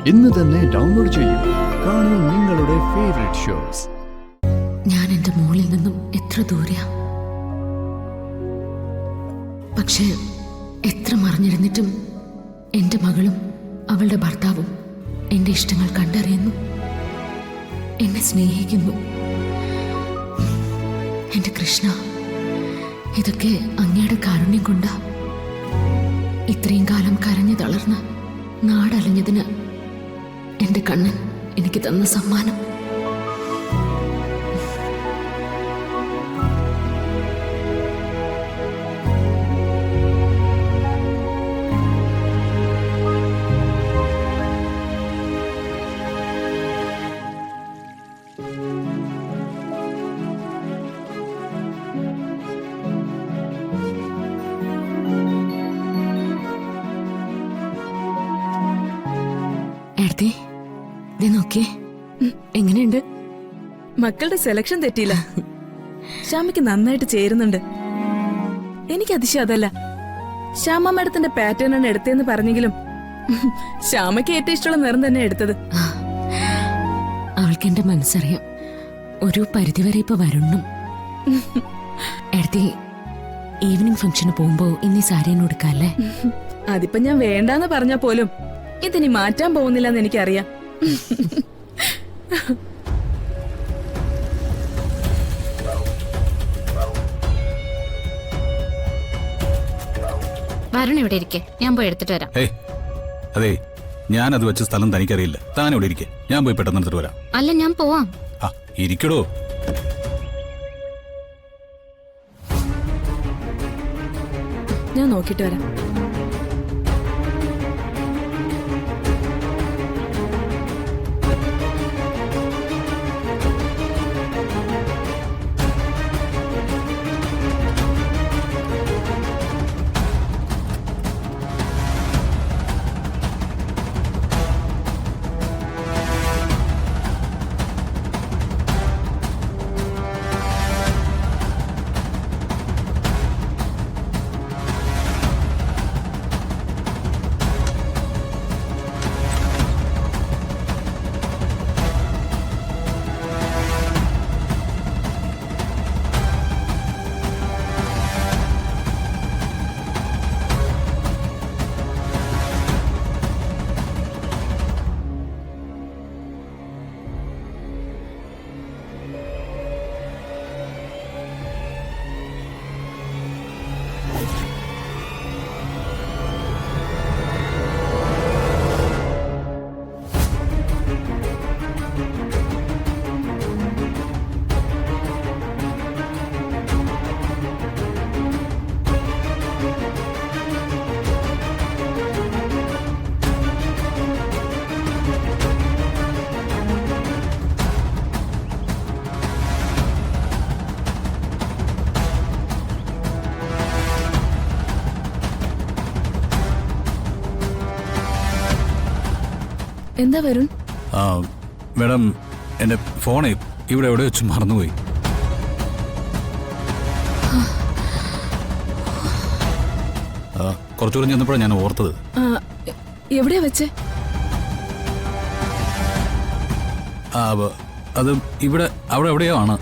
ഇന്ന് തന്നെ ഡൗൺലോഡ് ചെയ്യൂ. കാണൂ നിങ്ങളുടെ ഫേവറേറ്റ് ഷോസ്. ഞാൻ എൻ്റെ മോളിൽ നിന്നും എത്ര ദൂരെയാ. പക്ഷേ എത്ര മറിഞ്ഞിരുന്നിട്ടും എൻ്റെ മകളും അവളുടെ ഭർത്താവും എൻ്റെ ഇഷ്ടങ്ങൾ കണ്ടറിയുന്നു, എന്നെ സ്നേഹിക്കുന്നു. എൻ്റെ കൃഷ്ണ, ഇതൊക്കെ അങ്ങയുടെ കാരുണ്യം കൊണ്ടാ. ഇത്രയും കാലം കരഞ്ഞു തളർന്ന് നാടലഞ്ഞതിന് എൻ്റെ കണ്ണൻ എനിക്ക് തന്ന സമ്മാനം. നോക്കിയേ, എങ്ങനെയുണ്ട്? മക്കളുടെ സെലക്ഷൻ തെറ്റിയില്ല. ശ്യാമയ്ക്ക് നന്നായിട്ട് ചേരുന്നുണ്ട്. എനിക്ക് അതിശയം അതല്ല, ശ്യാമ മാഡത്തിന്റെ പാറ്റേൺ ആണ് എടുത്തതെന്ന് പറഞ്ഞെങ്കിലും ശ്യാമയ്ക്ക് ഏറ്റവും ഇഷ്ടമുള്ള നിറം തന്നെ എടുത്തത്. അവൾക്ക് എന്റെ മനസ്സറിയാം. ഒരു പരിധിവരെ ഇപ്പൊ വരുണ്ണും. എടുത്തി ഈവനിങ് ഫംഗ്ഷന് പോകുമ്പോ ഇന്നീ സാരി കൊടുക്കല്ലേ? അതിപ്പോ ഞാൻ വേണ്ടാന്ന് പറഞ്ഞ പോലും ഇതിനി മാറ്റാൻ പോകുന്നില്ലെന്ന് എനിക്കറിയാം. വരണം, ഇവിടെ ഇരിക്കെ, ഞാൻ പോയി എടുത്തിട്ട് വരാം. അതെ, ഞാൻ അത് വെച്ച സ്ഥലം തനിക്കറിയില്ല. താൻ ഇവിടെ ഇരിക്കെ, ഞാൻ പോയി പെട്ടെന്ന് എടുത്തിട്ട് വരാം. അല്ല, ഞാൻ പോവാം. ആ, ഇരിക്കടോ. ഞാൻ നോക്കിട്ട് വരാം. എന്താ വരുൺ? മേഡം, എന്റെ ഫോണെ ഇവിടെ എവിടെ വെച്ച് മറന്നുപോയി. കുറച്ചുകൂടെ ചെന്നപ്പോഴാണ് ഞാൻ ഓർത്തത്. എവിടെയാ വെച്ചേ? അത് ഇവിടെ അവിടെ എവിടെയോ ആണ്.